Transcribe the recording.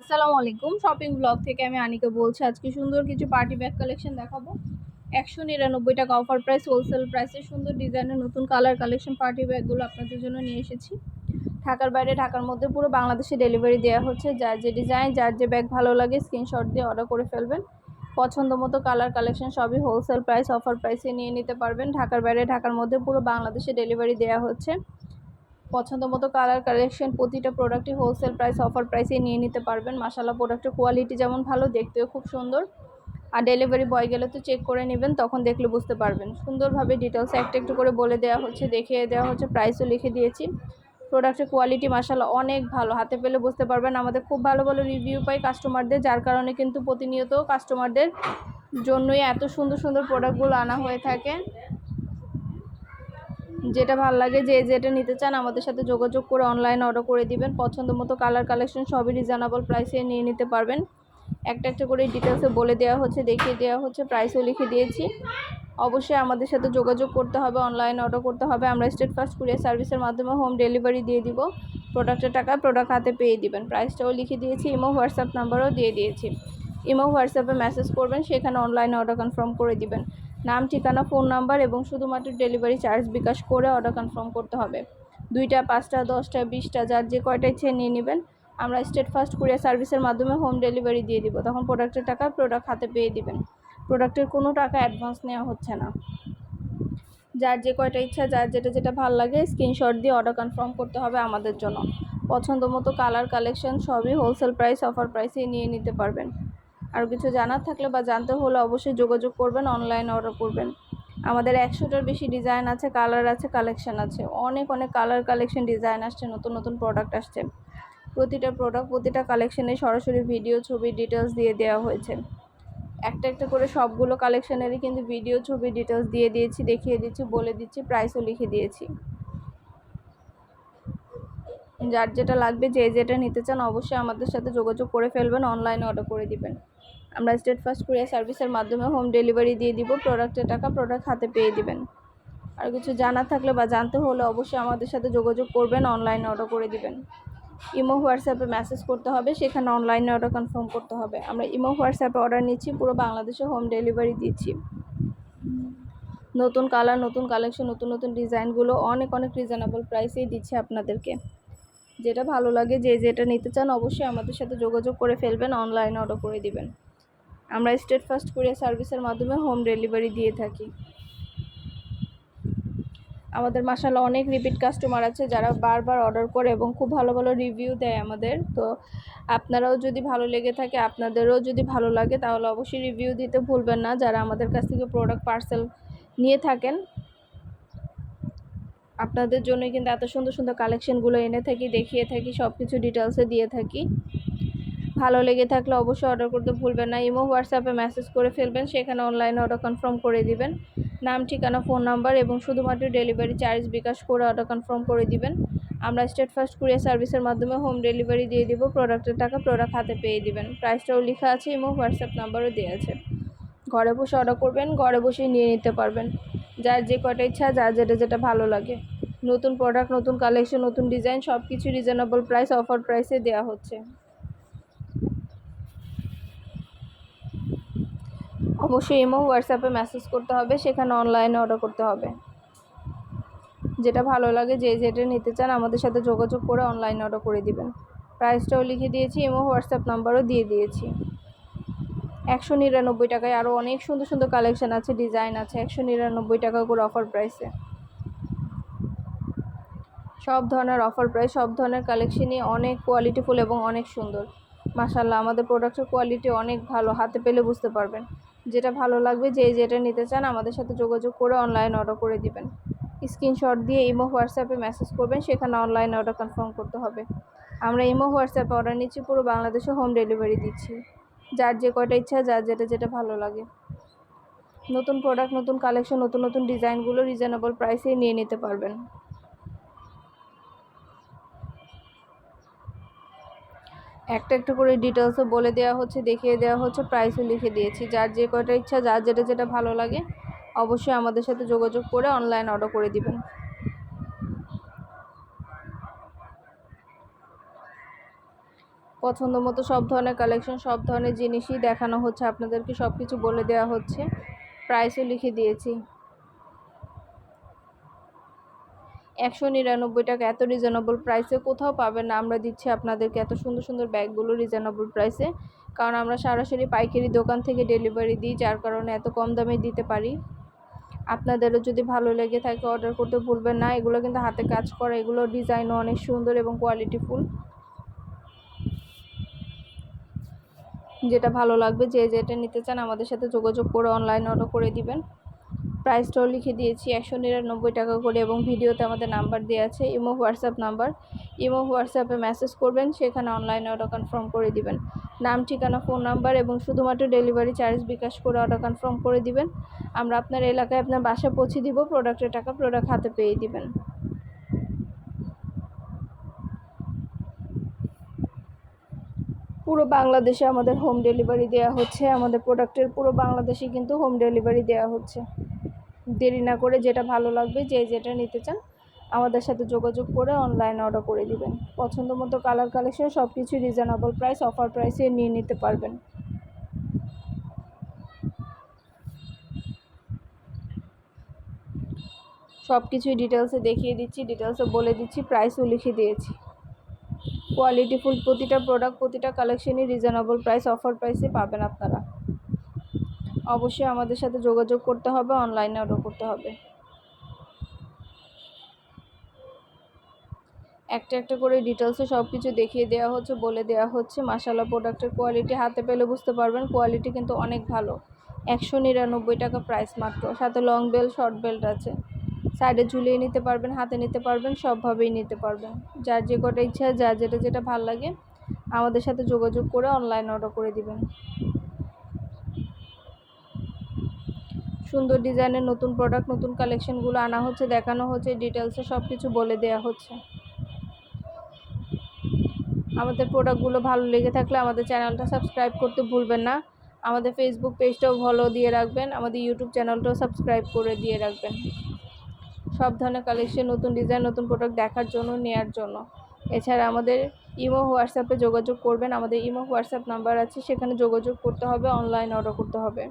আসসালামু আলাইকুম। Shopping blog থেকে আমি আনিকা বলছি। আজকে সুন্দর কিছু পার্টি ব্যাগ কালেকশন দেখাবো। 199 টাকা অফার প্রাইস, হোলসেল প্রাইসে সুন্দর ডিজাইনের নতুন কালার কালেকশন পার্টি ব্যাগগুলো আপনাদের জন্য নিয়ে এসেছি। ঢাকার বাইরে, ঢাকার মধ্যে পুরো বাংলাদেশে ডেলিভারি দেওয়া হচ্ছে। যার যে ডিজাইন, যার যে ব্যাগ ভালো লাগে স্ক্রিনশট দিয়ে অর্ডার করে ফেলবেন। পছন্দ মতো কালার কালেকশন সবই হোলসেল প্রাইস, অফার প্রাইসে নিয়ে নিতে পারবেন। ঢাকার বাইরে, ঢাকার মধ্যে পুরো বাংলাদেশে ডেলিভারি দেওয়া হচ্ছে। পছন্দ মতো কালার কালেকশন প্রতিটা প্রোডাক্টই হোলসেল প্রাইস, অফার প্রাইসে নিয়ে নিতে পারবেন। মাশাআল্লাহ, প্রোডাক্টের কোয়ালিটি যেমন ভালো, দেখতেও খুব সুন্দর। আর ডেলিভারি বয় গেলে তো চেক করে নেবেন, তখন দেখলে বুঝতে পারবেন। সুন্দরভাবে ডিটেলস একটা একটু করে বলে দেওয়া হচ্ছে, দেখিয়ে দেওয়া হচ্ছে, প্রাইসও লিখে দিয়েছি। প্রোডাক্টের কোয়ালিটি মাশাআল্লাহ অনেক ভালো, হাতে পেলে বুঝতে পারবেন। আমাদের খুব ভালো ভালো রিভিউ পাই কাস্টমারদের, যার কারণে কিন্তু প্রতিনিয়ত কাস্টমারদের জন্যই এত সুন্দর সুন্দর প্রোডাক্টগুলো আনা হয়ে থাকে। যেটা ভালো লাগে, যে যেটা নিতে চান আমাদের সাথে যোগাযোগ করে অনলাইনে অর্ডার করে দিবেন। পছন্দ মতো কালার কালেকশন সবই রিজনেবল প্রাইসে নিয়ে নিতে পারবেন। একটা একটা করে ডিটেলসে বলে দেওয়া হচ্ছে, দেখিয়ে দেওয়া হচ্ছে, প্রাইসও লিখে দিয়েছি। অবশ্যই আমাদের সাথে যোগাযোগ করতে হবে, অনলাইনে অর্ডার করতে হবে। আমরা স্টেট ফার্স্ট কুরিয়ার সার্ভিসের মাধ্যমে হোম ডেলিভারি দিয়ে দিব। প্রোডাক্টের টাকা প্রোডাক্ট হাতে পেয়ে দিবেন। প্রাইসটাও লিখে দিয়েছি, ইমো হোয়াটসঅ্যাপ নাম্বারও দিয়ে দিয়েছি। ইমো হোয়াটসঅ্যাপে মেসেজ করবেন, সেখানে অনলাইনে অর্ডার কনফার্ম করে দিবেন। নাম, ঠিকানা, ফোন নাম্বার এবং শুধুমাত্র ডেলিভারি চার্জ বিকাশ করে অর্ডার কনফার্ম করতে হবে। 2টা, 5টা, 10টা, 20টা, যার যে কয়টা ইচ্ছে নিয়ে নেবেন। আমরা স্টেট ফার্স্ট কুরিয়ার সার্ভিসের মাধ্যমে হোম ডেলিভারি দিয়ে দিব। তখন প্রোডাক্টের টাকা প্রোডাক্ট হাতে পেয়ে দিবেন। প্রোডাক্টের কোনো টাকা অ্যাডভান্স নেওয়া হচ্ছে না। যার যে কয়টা ইচ্ছা, যার যেটা যেটা ভালো লাগে স্ক্রিনশট দিয়ে অর্ডার কনফার্ম করতে হবে আমাদের জন্য। পছন্দ মতো কালার কালেকশন সবই হোলসেল প্রাইস, অফার প্রাইসেই নিয়ে নিতে পারবেন। আর কিছু জানার থাকলে বা জানতে হলে অবশ্যই যোগাযোগ করবেন, অনলাইনে অর্ডার করবেন। আমাদের 100টার বেশি ডিজাইন আছে, কালার আছে, কালেকশন আছে। অনেক অনেক কালার কালেকশন ডিজাইন আসছে, নতুন নতুন প্রোডাক্ট আসছে। প্রতিটা প্রোডাক্ট, প্রতিটা কালেকশনে সরাসরি ভিডিও, ছবি, ডিটেলস দিয়ে দেওয়া হয়েছে। একটা একটা করে সবগুলো কালেকশনেরই কিন্তু ভিডিও, ছবি, ডিটেলস দিয়ে দিয়েছি, দেখিয়ে দিচ্ছি, বলে দিচ্ছি, প্রাইসও লিখে দিয়েছি। যার যেটা লাগবে, যে যেটা নিতে চান অবশ্যই আমাদের সাথে যোগাযোগ করে ফেলবেন, অনলাইনে অর্ডার করে দিবেন। আমরা স্টেট ফার্স্ট কুরিয়ার সার্ভিসের মাধ্যমে হোম ডেলিভারি দিয়ে দিব। প্রোডাক্টের টাকা প্রোডাক্ট হাতে পেয়ে দিবেন। আর কিছু জানার থাকলে বা জানতে হলে অবশ্যই আমাদের সাথে যোগাযোগ করবেন, অনলাইনে অর্ডার করে দিবেন। ইমো হোয়াটসঅ্যাপে মেসেজ করতে হবে, সেখানে অনলাইনে অর্ডার কনফার্ম করতে হবে। আমরা ইমো হোয়াটসঅ্যাপে অর্ডার নিচ্ছি, পুরো বাংলাদেশে হোম ডেলিভারি দিচ্ছি। নতুন কালার, নতুন কালেকশন, নতুন নতুন ডিজাইনগুলো অনেক অনেক রিজনেবল প্রাইসেই দিচ্ছি আপনাদেরকে। যেটা ভালো লাগে, যে যেটা নিতে চান অবশ্যই আমাদের সাথে যোগাযোগ করে ফেলবেন, অনলাইনে অর্ডার করে দিবেন। আমরা স্টেট ফার্স্ট কুরিয়ার সার্ভিসের মাধ্যমে হোম ডেলিভারি দিয়ে থাকি। আমাদের মাশাআল্লাহ অনেক রিপিট কাস্টমার আছে, যারা বারবার অর্ডার করে এবং খুব ভালো ভালো রিভিউ দেয় আমাদের। তো আপনারাও যদি ভালো লেগে থাকে, আপনাদেরও যদি ভালো লাগে, তাহলে অবশ্যই রিভিউ দিতে ভুলবেন না। যারা আমাদের কাছ থেকে প্রোডাক্ট পার্সেল নিয়ে থাকেন, আপনাদের জন্যই কিন্তু এত সুন্দর সুন্দর কালেকশনগুলো এনে থাকি, দেখিয়ে থাকি, সব কিছু ডিটেলসে দিয়ে থাকি। ভালো লেগে থাকলে অবশ্যই অর্ডার করতে ভুলবেন না। ইমো হোয়াটসঅ্যাপে মেসেজ করে ফেলবেন, সেখানে অনলাইনে অর্ডার কনফার্ম করে দিবেন। নাম, ঠিকানা, ফোন নাম্বার এবং শুধুমাত্র ডেলিভারি চার্জ বিকাশ করে অর্ডার কনফার্ম করে দিবেন। আমরা স্টেট ফার্স্ট কুরিয়ার সার্ভিসের মাধ্যমে হোম ডেলিভারি দিয়ে দিব। প্রোডাক্টের টাকা প্রোডাক্ট হাতে পেয়ে দিবেন। প্রাইসটাও লেখা আছে, ইমো হোয়াটসঅ্যাপ নাম্বারও দেওয়া আছে। ঘরে বসে অর্ডার করবেন, ঘরে বসেই নিয়ে নিতে পারবেন। যার যে কয়টা ইচ্ছা, যার যেটা যেটা ভালো লাগে। নতুন প্রোডাক্ট, নতুন কালেকশন, নতুন ডিজাইন সব কিছু রিজনেবল প্রাইস, অফার প্রাইসে দেওয়া হচ্ছে। অবশ্যই ইমো হোয়াটসঅ্যাপে মেসেজ করতে হবে, সেখানে অনলাইনে অর্ডার করতে হবে। যেটা ভালো লাগে, যে যেটা নিতে চান আমাদের সাথে যোগাযোগ করে অনলাইনে অর্ডার করে দিবেন। প্রাইসটাও লিখে দিয়েছি, ইমো হোয়াটসঅ্যাপ নাম্বারও দিয়ে দিয়েছি। 199 টাকায় আরও অনেক সুন্দর সুন্দর কালেকশন আছে, ডিজাইন আছে। 199 টাকা করে অফার প্রাইসে। সব ধরনের অফার প্রাইস, সব ধরনের কালেকশনই অনেক কোয়ালিটিফুল এবং অনেক সুন্দর। মাশাআল্লাহ, আমাদের প্রোডাক্টের কোয়ালিটি অনেক ভালো, হাতে পেলে বুঝতে পারবেন। যেটা ভালো লাগবে, যে যেটা নিতে চান আমাদের সাথে যোগাযোগ করে অনলাইন অর্ডার করে দিবেন। স্ক্রিনশট দিয়ে ইমো হোয়াটসঅ্যাপে মেসেজ করবেন, সেখানে অনলাইন অর্ডার কনফার্ম করতে হবে। আমরা ইমো হোয়াটসঅ্যাপে অর্ডার নিচ্ছি, পুরো বাংলাদেশে হোম ডেলিভারি দিচ্ছি। যার যে কয়টা ইচ্ছা, যার যেটা যেটা ভালো লাগে। নতুন প্রোডাক্ট, নতুন কালেকশন, নতুন নতুন ডিজাইনগুলো রিজনেবল প্রাইসেই নিয়ে নিতে পারবেন। একটা একটা করে ডিটেলসও বলে দেওয়া হচ্ছে, দেখিয়ে দেওয়া হচ্ছে, প্রাইসও লিখে দিয়েছি। যার যে কয়টা ইচ্ছা, যার যেটা যেটা ভালো লাগে অবশ্যই আমাদের সাথে যোগাযোগ করে অনলাইন অর্ডার করে দিবেন। পছন্দ মতো সব ধরনের কালেকশন, সব ধরনের জিনিসই দেখানো হচ্ছে আপনাদেরকে, সব কিছু বলে দেওয়া হচ্ছে, প্রাইসও লিখে দিয়েছি। 199 টাকা, এত রিজনেবল প্রাইসে কোথাও পাবেন না। আমরা দিচ্ছি আপনাদেরকে এত সুন্দর সুন্দর ব্যাগগুলো রিজনেবল প্রাইসে, কারণ আমরা সরাসরি পাইকারি দোকান থেকে ডেলিভারি দিই, যার কারণে এত কম দামে দিতে পারি। আপনাদেরও যদি ভালো লেগে থাকে অর্ডার করতে ভুলবেন না। এগুলো কিন্তু হাতে কাজ করা, এগুলো ডিজাইনও অনেক সুন্দর এবং কোয়ালিটিফুল। যেটা ভালো লাগবে, যে যেটা নিতে চান আমাদের সাথে যোগাযোগ করে অনলাইন অর্ডার করে দিবেন। প্রাইসটাও লিখে দিয়েছি 199 টাকা করে, এবং ভিডিওতে আমাদের নাম্বার দেওয়া আছে, ইমো হোয়াটসঅ্যাপ নাম্বার। ইমো হোয়াটসঅ্যাপে মেসেজ করবেন, সেখানে অনলাইনে অর্ডার কনফার্ম করে দিবেন। নাম, ঠিকানা, ফোন নাম্বার এবং শুধুমাত্র ডেলিভারি চার্জ বিকাশ করে অর্ডার কনফার্ম করে দিবেন। আমরা আপনার এলাকায় আপনার বাসায় পৌঁছে দিব, প্রোডাক্টের টাকা প্রোডাক্ট হাতে পেয়ে দিবেন। পুরো বাংলাদেশে আমাদের হোম ডেলিভারি দেওয়া হচ্ছে। আমাদের প্রোডাক্টের পুরো বাংলাদেশে কিন্তু হোম ডেলিভারি দেওয়া হচ্ছে। দেরি না করে যেটা ভালো লাগবে, যে যেটা নিতে চান আমাদের সাথে যোগাযোগ করে অনলাইনে অর্ডার করে দিবেন। পছন্দ মতো কালার কালেকশন সব কিছু রিজনেবল প্রাইস, অফার প্রাইসে নিয়ে নিতে পারবেন। সব কিছুই ডিটেলসে দেখিয়ে দিচ্ছি, ডিটেলসে বলে দিচ্ছি, প্রাইসও লিখে দিয়েছি। কোয়ালিটিফুল প্রতিটা প্রোডাক্ট, প্রতিটা কালেকশনই রিজনেবল প্রাইস, অফার প্রাইসে পাবেন আপনারা। অবশ্যই আমাদের সাথে যোগাযোগ করতে হবে, অনলাইনে অর্ডার করতে হবে। একটা একটা করে ডিটেলসে সব কিছু দেখিয়ে দেওয়া হচ্ছে, বলে দেওয়া হচ্ছে। মাশাআল্লাহ, প্রোডাক্টের কোয়ালিটি হাতে পেলে বুঝতে পারবেন, কোয়ালিটি কিন্তু অনেক ভালো। 199 টাকা প্রাইস মাত্র, সাথে লং বেল্ট, শর্ট বেল্ট আছে। সাইডে ঝুলিয়ে নিতে পারবেন, হাতে নিতে পারবেন, সবভাবেই নিতে পারবেন। যার যে কটা ইচ্ছা, যার যেটা যেটা ভালো লাগে আমাদের সাথে যোগাযোগ করে অনলাইন অর্ডার করে দিবেন। সুন্দর ডিজাইনের নতুন প্রোডাক্ট, নতুন কালেকশনগুলো আনা হচ্ছে, দেখানো হচ্ছে, ডিটেলসে সব কিছু বলে দেওয়া হচ্ছে। আমাদের প্রোডাক্টগুলো ভালো লেগে থাকলে আমাদের চ্যানেলটা সাবস্ক্রাইব করতে ভুলবেন না। আমাদের ফেসবুক পেজটাও ফলো দিয়ে রাখবেন, আমাদের ইউটিউব চ্যানেলটাও সাবস্ক্রাইব করে দিয়ে রাখবেন। সব ধরনের কালেকশন, নতুন ডিজাইন, নতুন প্রোডাক্ট দেখার জন্য, নেয়ার জন্য। এছাড়া আমাদের ইমো হোয়াটসঅ্যাপে যোগাযোগ করবেন, আমাদের ইমো হোয়াটসঅ্যাপ নাম্বার আছে, সেখানে যোগাযোগ করতে হবে, অনলাইন অর্ডার করতে হবে।